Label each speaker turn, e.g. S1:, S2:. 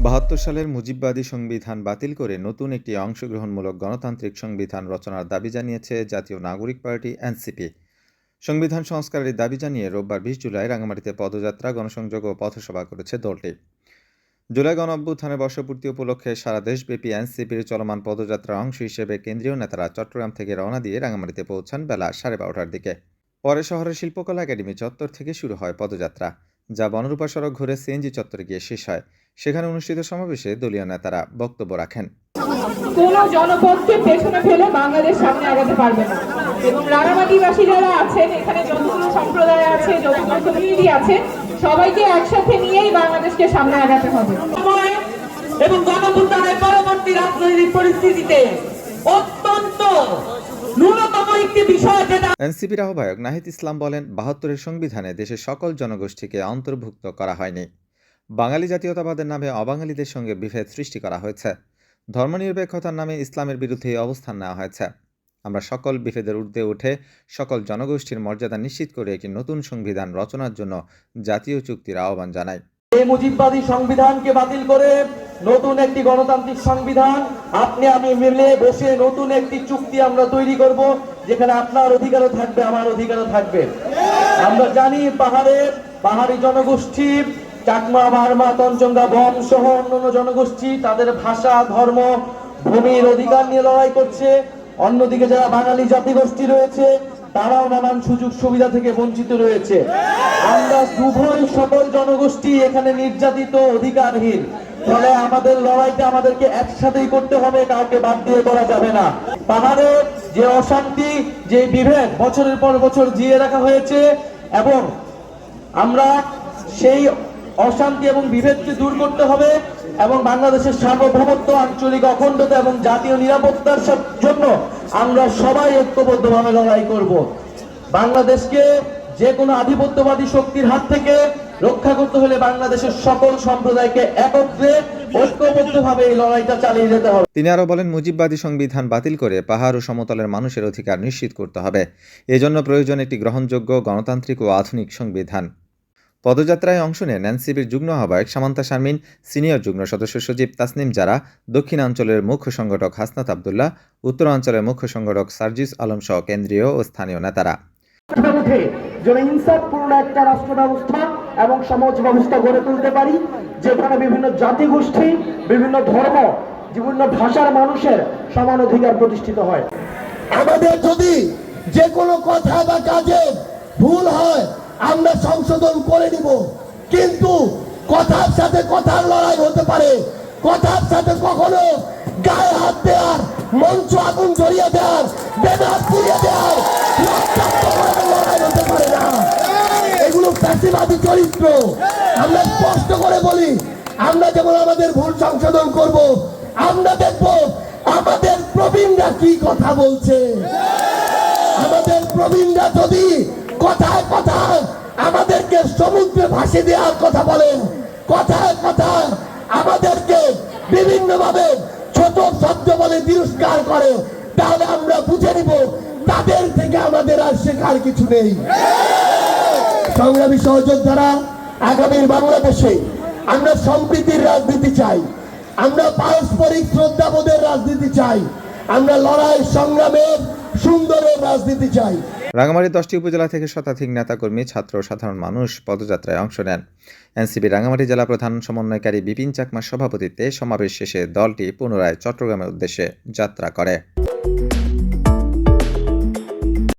S1: ৭২ সালের মুজিববাদী সংবিধান বাতিল করে নতুন একটি অংশগ্রহণমূলক গণতান্ত্রিক সংবিধান রচনার দাবি জানিয়েছে জাতীয় নাগরিক পার্টি এনসিপি। সংবিধান সংস্কারের দাবি জানিয়ে রোববার ২০ জুলাই রাঙামাটিতে পদযাত্রা, গণসংযোগ ও পথসভা করেছে দলটি। জুলাই গণঅভ্যুত্থানের বর্ষপূর্তি উপলক্ষে সারা দেশব্যাপী এনসিপির চলমান পদযাত্রার অংশ হিসেবে কেন্দ্রীয় নেতারা চট্টগ্রাম থেকে রওনা দিয়ে রাঙামাটিতে পৌঁছান বেলা 12:30টার দিকে। পরে শহরের শিল্পকলা একাডেমি চত্বর থেকে শুরু হয় পদযাত্রা, যা বনরূপা সড়ক ঘুরে সিএনজি চত্বরে গিয়ে শেষ হয়। সেখানে অনুষ্ঠিত সমাবেশে দলীয় নেতারা বক্তব্য রাখেন।
S2: কোন জনপদকে পেছনে ফেলে বাংলাদেশ সামনে আগাতে পারবে না এবং রাঙামাটিবাসী যারা আছেন, এখানে যতগুলো সম্প্রদায় আছে, যতগুলো কমিউনিটি আছে, সবাইকে একসাথে নিয়েই বাংলাদেশকে সামনে আগাতে হবে।
S3: এবং গণঅভ্যুত্থানের পরবর্তী রাজনৈতিক পরিস্থিতিতে অত্যন্ত ন্যূনতম একটি বিষয় যেটা
S1: এনসিপির আহ্বায়ক নাহিদ ইসলাম বলেন, ৭২-এর সংবিধানে দেশের সকল জনগোষ্ঠীকে অন্তর্ভুক্ত করা হয়নি। বাঙালি জাতীয়তাবাদের নামে অবাঙালিদের সঙ্গে বিভেদ সৃষ্টি করা হয়েছে। ধর্মনিরপেক্ষতার নামে ইসলামের বিরুদ্ধে অবস্থান নেওয়া হয়েছে। আমরা সকল বিভেদের ঊর্ধ্বে উঠে সকল জনগোষ্ঠীর মর্যাদা নিশ্চিত করে একটি নতুন সংবিধান রচনার জন্য জাতীয় চুক্তির আহ্বান জানাই।
S4: এই মুজিববাদী সংবিধানকে বাতিল করে নতুন একটি গণতান্ত্রিক সংবিধান আপনি আমি মিলে বসে নতুন একটি চুক্তি আমরা তৈরি করব, যেখানে আপনার অধিকারও থাকবে, আমার অধিকারও থাকবে। আমরা জানি পাহাড়ি জনগোষ্ঠী, চাকমা, মারমা, তঞ্চঙ্গা, বম সহ অন্যান্য জনগোষ্ঠী তাদের ভাষা, ধর্ম, ভূমির অধিকার নিয়ে লড়াই করছে। অন্যদিকে যারা বাঙালি জাতিগোষ্ঠী রয়েছে তারাও নানান সুযোগ সুবিধা থেকে বঞ্চিত রয়েছে। আমরা উভয় সকল জনগোষ্ঠী এখানে নির্যাতিত, অধিকারহীন। ফলে আমাদের লড়াইটা আমাদেরকে একসাথেই করতে হবে, কাউকে বাদ দিয়ে করা যাবে না। পাহাড়ে যে অশান্তি, যে বিভেদ বছরের পর বছর জিয়ে রাখা হয়েছে, এবং আমরা সেই অশান্তি এবং বিভেদকে দূর করতে হবে এবং বাংলাদেশের সার্বভৌমত্ব, আঞ্চলিক অখণ্ডতা এবং জাতীয় নিরাপত্তার জন্য আমরা সবাই ঐক্যবদ্ধভাবে লড়াই করব। বাংলাদেশকে যে কোনো আধিপত্যবাদী শক্তির হাত থেকে রক্ষা করতে হলে বাংলাদেশের সকল সম্প্রদায়কে একত্রে ঐক্যবদ্ধভাবে এই লড়াইটা চালিয়ে যেতে হবে।
S1: তিনি আরও বলেন, মুজিববাদী সংবিধান বাতিল করে পাহাড় ও সমতলের মানুষের অধিকার নিশ্চিত করতে হবে। এজন্য প্রয়োজন একটি গ্রহণযোগ্য, গণতান্ত্রিক ও আধুনিক সংবিধান। পদযাত্রায় অংশ নেন এনসিপির যুগ্ম আহ্বায়ক সামান্তা শারমিন, সিনিয়র যুগ্ম সদস্য সচিব তাসনিম জারা, দক্ষিণাঞ্চলের মুখ্য সংগঠক হাসনাত আবদুল্লাহ, উত্তরাঞ্চলের মুখ্য সংগঠক সার্জিস আলম সহ কেন্দ্রীয় ও স্থানীয় নেতারা।
S4: ইনসাফপূর্ণ একটা রাষ্ট্র ব্যবস্থা এবং সমাজ ব্যবস্থা গড়ে তুলতে পারি, যেখানে বিভিন্ন জাতিগোষ্ঠী, বিভিন্ন ধর্ম, বিভিন্ন ভাষার মানুষের সমান অধিকার প্রতিষ্ঠিত হয়।
S5: আমাদের যদি যে কোনো কথা বা কাজে ভুল হয় আমরা সংশোধন করে নিব, কিন্তু কথার সাথে কথার লড়াই হতে পারে। কথার সাথে কখনো গায়ে হাত দেওয়ার, মঞ্চ আগুন জ্বলিয়ে দেওয়ার, ব্যানার পুড়িয়ে দেওয়ার লড়াই হতে পারে না। এগুলো ফ্যাসিবাদী চরিত্র। আমরা স্পষ্ট করে বলি, আমরা যেমন আমাদের ভুল সংশোধন করব, আমরা দেখব আমাদের প্রবীণরা কি কথা বলছে। আমাদের প্রবীণরা যদি কথায় কথায় আমাদেরকে সমুদ্রে ভাসে দেওয়ার কথা বলেন, কথায় কথায় আমাদেরকে বিভিন্ন ভাবে ছোট শব্দ বলে তিরস্কার করে, তাহলে আমরা বুঝে নিব তাদের থেকে আমাদের আর শেখার কিছু নেই। সংগ্রামী সহযোদ্ধারা, আগামীর বাংলাদেশে আমরা সম্প্রীতির রাজনীতি চাই, আমরা পারস্পরিক শ্রদ্ধাবোধের রাজনীতি চাই, আমরা লড়াই সংগ্রামের সুন্দরের রাজনীতি চাই।
S1: রাঙামাটির 10টি উপজেলা থেকে শতাধিক নেতাকর্মী, ছাত্র ও সাধারণ মানুষ পদযাত্রায় অংশ নেন। এনসিপি রাঙামাটি জেলা প্রধান সমন্বয়কারী বিপিন চাকমার সভাপতিত্বে সমাবেশ শেষে দলটি পুনরায় চট্টগ্রামের উদ্দেশ্যে যাত্রা করে।